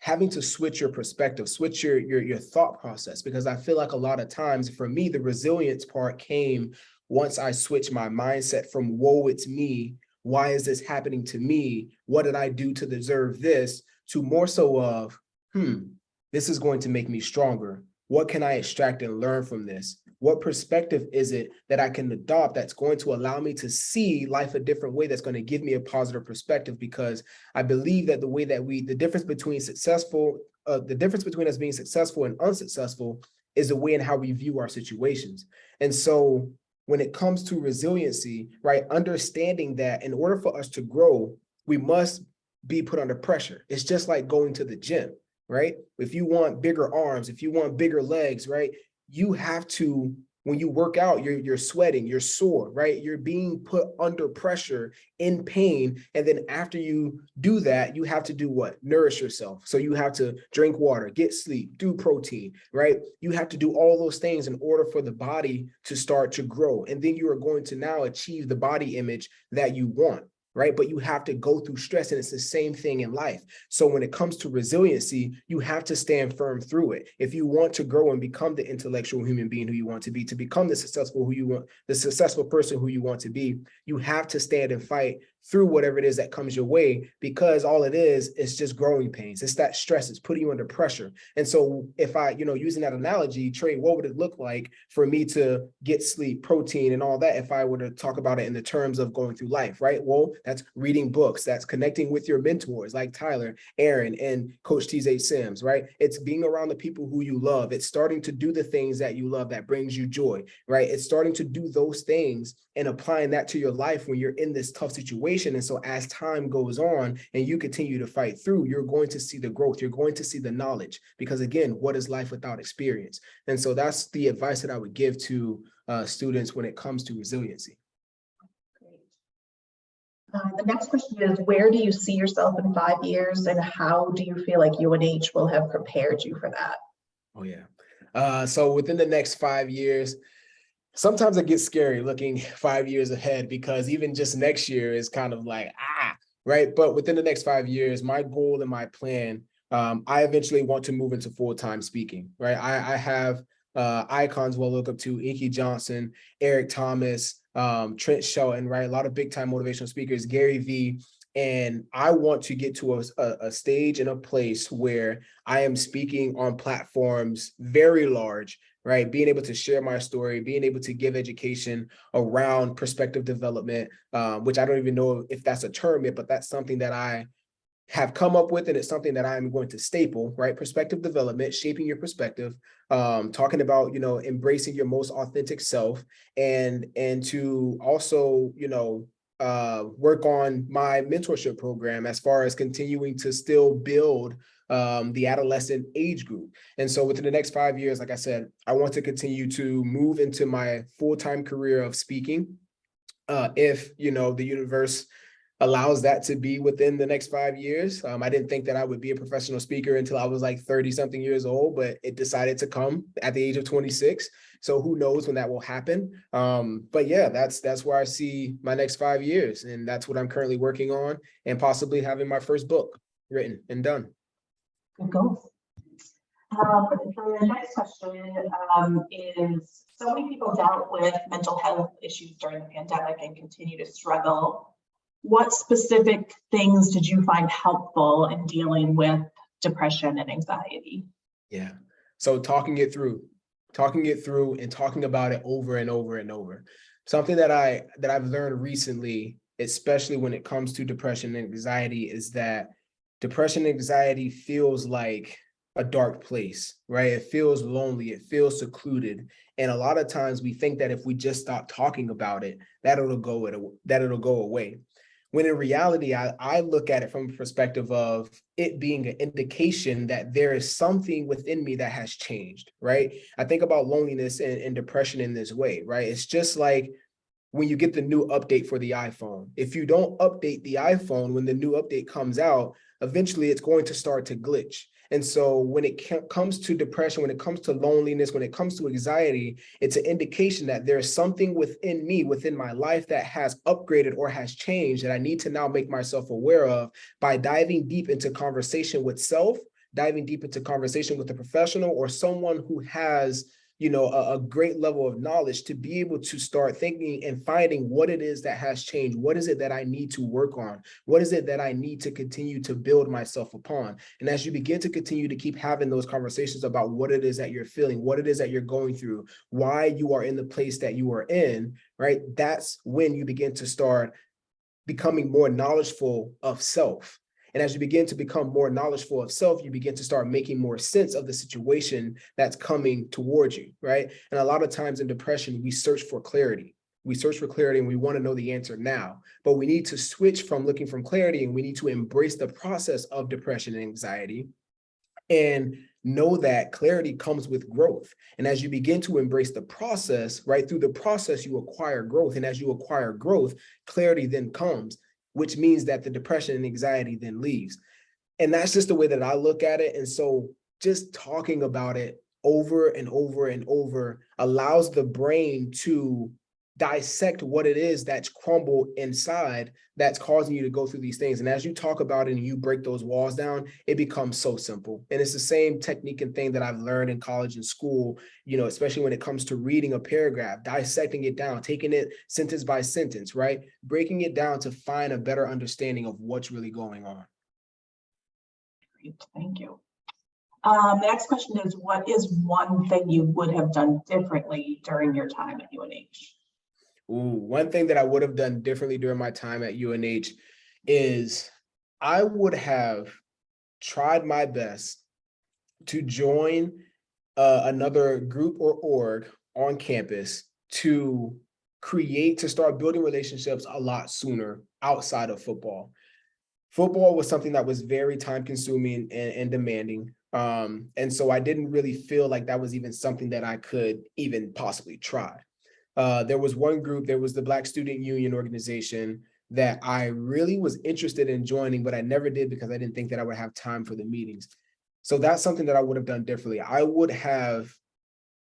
having to switch your perspective, switch your thought process, because I feel like a lot of times for me, the resilience part came once I switched my mindset from woe, it's me, why is this happening to me? What did I do to deserve this? To more so of, this is going to make me stronger. What can I extract and learn from this? What perspective is it that I can adopt that's going to allow me to see life a different way, that's going to give me a positive perspective? Because I believe that the difference between us being successful and unsuccessful is the way in how we view our situations. And so when it comes to resiliency, right, understanding that in order for us to grow, we must be put under pressure. It's just like going to the gym, right? If you want bigger arms, if you want bigger legs, right, you have to, when you work out, you're sweating, you're sore, right? You're being put under pressure, in pain. And then after you do that, you have to do what? Nourish yourself. So you have to drink water, get sleep, do protein, right? You have to do all those things in order for the body to start to grow. And then you are going to now achieve the body image that you want, right? But you have to go through stress, and it's the same thing in life. So when it comes to resiliency, you have to stand firm through it. If you want to grow and become the intellectual human being who you want to become the successful person who you want to be, you have to stand and fight through whatever it is that comes your way, because all it is just growing pains. It's that stress. It's putting you under pressure. And so if I, using that analogy, Trey, what would it look like for me to get sleep, protein, and all that if I were to talk about it in the terms of going through life, right? Well, that's reading books, that's connecting with your mentors like Tyler, Aaron, and Coach TJ Sims, right? It's being around the people who you love. It's starting to do the things that you love that brings you joy, right? It's starting to do those things and applying that to your life when you're in this tough situation. And so as time goes on and you continue to fight through, you're going to see the growth. You're going to see the knowledge, because again, what is life without experience? And so that's the advice that I would give to students when it comes to resiliency. The next question is, where do you see yourself in 5 years, and how do you feel like UNH will have prepared you for that? Oh, yeah. So within the next 5 years, sometimes it gets scary looking 5 years ahead, because even just next year is kind of like, right? But within the next 5 years, my goal and my plan, I eventually want to move into full-time speaking, right? I have icons we'll look up to: Inky Johnson, Eric Thomas, Trent Shelton, right? A lot of big time motivational speakers, Gary Vee. And I want to get to a stage and a place where I am speaking on platforms very large, right? Being able to share my story, being able to give education around perspective development, which I don't even know if that's a term yet, but that's something that I have come up with, and it's something that I'm going to staple, right? Perspective development, shaping your perspective, talking about, embracing your most authentic self, and to also, work on my mentorship program as far as continuing to still build the adolescent age group. And so within the next 5 years, like I said, I want to continue to move into my full-time career of speaking. If, the universe allows that to be within the next 5 years. I didn't think that I would be a professional speaker until I was like 30 something years old, but it decided to come at the age of 26. So who knows when that will happen? But yeah, that's where I see my next 5 years. And that's what I'm currently working on, and possibly having my first book written and done. Good goals. The next question is, so many people dealt with mental health issues during the pandemic and continue to struggle. What specific things did you find helpful in dealing with depression and anxiety? Yeah. So talking it through and talking about it over and over and over. Something that I've learned recently, especially when it comes to depression and anxiety, is that depression and anxiety feels like a dark place, right? It feels lonely, it feels secluded. And a lot of times we think that if we just stop talking about it, that it'll go away. When in reality, I look at it from a perspective of it being an indication that there is something within me that has changed, right? I think about loneliness and depression in this way, right? It's just like when you get the new update for the iPhone. If you don't update the iPhone when the new update comes out, eventually it's going to start to glitch. And so when it comes to depression, when it comes to loneliness, when it comes to anxiety, it's an indication that there's something within me, within my life, that has upgraded or has changed, that I need to now make myself aware of by diving deep into conversation with self, diving deep into conversation with a professional or someone who has a great level of knowledge, to be able to start thinking and finding what it is that has changed. What is it that I need to work on? What is it that I need to continue to build myself upon? And as you begin to continue to keep having those conversations about what it is that you're feeling, what it is that you're going through, why you are in the place that you are in, right? That's when you begin to start becoming more knowledgeful of self. And as you begin to become more knowledgeful of self, you begin to start making more sense of the situation that's coming towards you, right? And a lot of times in depression, we search for clarity. We search for clarity and we want to know the answer now. But we need to switch from looking for clarity, and we need to embrace the process of depression and anxiety, and know that clarity comes with growth. And as you begin to embrace the process, right, through the process, you acquire growth. And as you acquire growth, clarity then comes, which means that the depression and anxiety then leaves. And that's just the way that I look at it. And so just talking about it over and over and over allows the brain to dissect what it is that's crumbled inside that's causing you to go through these things. And as you talk about it and you break those walls down, it becomes so simple. And it's the same technique and thing that I've learned in college and school, especially when it comes to reading a paragraph, dissecting it down, taking it sentence by sentence, right? Breaking it down to find a better understanding of what's really going on. Great, thank you. The next question is, what is one thing you would have done differently during your time at UNH? One thing that I would have done differently during my time at UNH is I would have tried my best to join another group or org on campus to start building relationships a lot sooner outside of football. Football was something that was very time consuming and demanding. And so I didn't really feel like that was even something that I could even possibly try. There was one group, there was the Black Student Union organization that I really was interested in joining, but I never did because I didn't think that I would have time for the meetings. So that's something that I would have done differently. I would have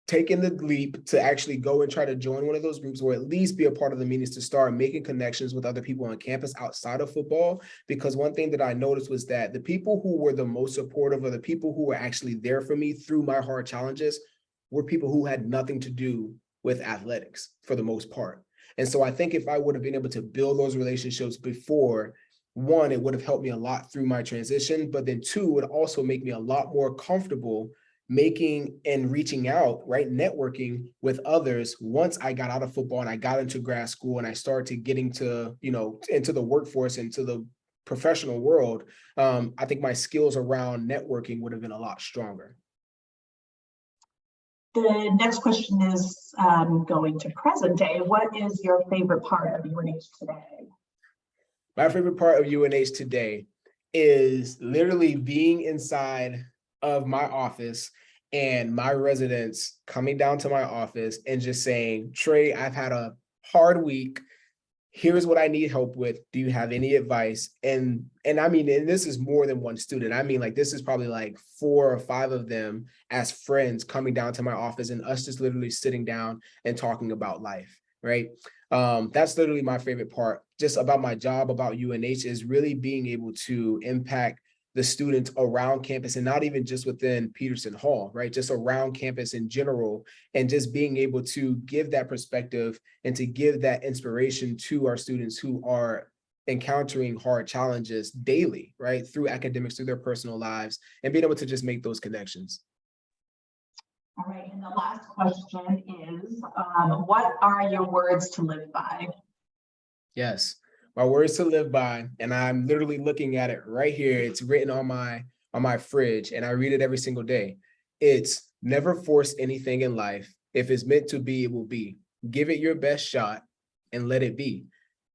taken the leap to actually go and try to join one of those groups, or at least be a part of the meetings to start making connections with other people on campus outside of football. Because one thing that I noticed was that the people who were the most supportive, or the people who were actually there for me through my hard challenges, were people who had nothing to do with athletics for the most part. And so I think if I would have been able to build those relationships before, one, it would have helped me a lot through my transition, but then two, it would also make me a lot more comfortable making and reaching out, right? Networking with others once I got out of football and I got into grad school and I started getting to, into the workforce, into the professional world. I think my skills around networking would have been a lot stronger. The next question is going to present day. What is your favorite part of UNH today? My favorite part of UNH today is literally being inside of my office and my residents coming down to my office and just saying, Trey, I've had a hard week. Here's what I need help with. Do you have any advice? And I mean, and this is more than one student. I mean, like, this is probably like 4 or 5 of them as friends coming down to my office and us just literally sitting down and talking about life, right? That's literally my favorite part just about my job, about UNH, is really being able to impact the students around campus, and not even just within Peterson Hall, right? Just around campus in general, and just being able to give that perspective and to give that inspiration to our students who are encountering hard challenges daily, right? Through academics, through their personal lives, and being able to just make those connections. All right, and the last question is, what are your words to live by? Yes. My words to live by, and I'm literally looking at it right here. It's written on my fridge, and I read it every single day. It's never force anything in life. If it's meant to be, it will be. Give it your best shot and let it be.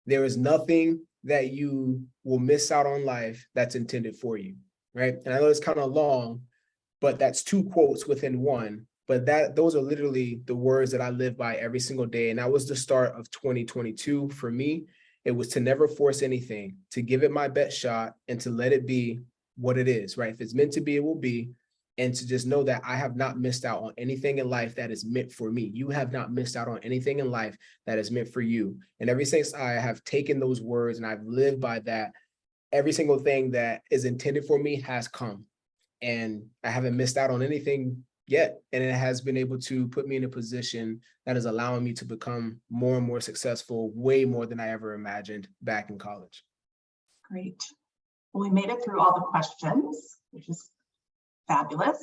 There is nothing that you will miss out on life that's intended for you, right? And I know it's kind of long, but that's 2 quotes within one. But those are literally the words that I live by every single day. And that was the start of 2022 for me. It was to never force anything, to give it my best shot and to let it be what it is, right? If it's meant to be, it will be. And to just know that I have not missed out on anything in life that is meant for me. You have not missed out on anything in life that is meant for you. And ever since I have taken those words and I've lived by that, every single thing that is intended for me has come. And I haven't missed out on anything yet. And it has been able to put me in a position that is allowing me to become more and more successful, way more than I ever imagined back in college. Great. Well, we made it through all the questions, which is fabulous.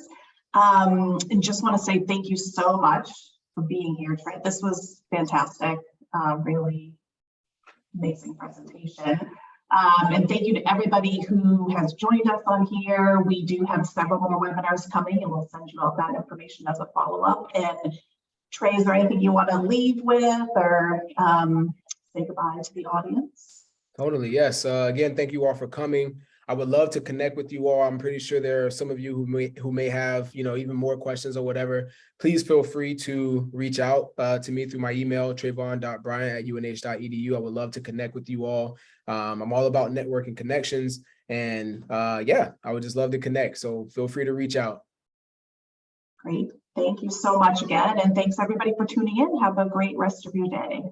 And just want to say thank you so much for being here, Trey. This was fantastic, really amazing presentation. And thank you to everybody who has joined us on here. We do have several more webinars coming, and we'll send you all that information as a follow-up. And Trey, is there anything you want to leave with, or say goodbye to the audience? Totally, yes. Again, thank you all for coming. I would love to connect with you all. I'm pretty sure there are some of you who may have, even more questions or whatever. Please feel free to reach out to me through my email, trevon.bryant@unh.edu. I would love to connect with you all. I'm all about networking connections, and I would just love to connect. So feel free to reach out. Great. Thank you so much again. And thanks everybody for tuning in. Have a great rest of your day.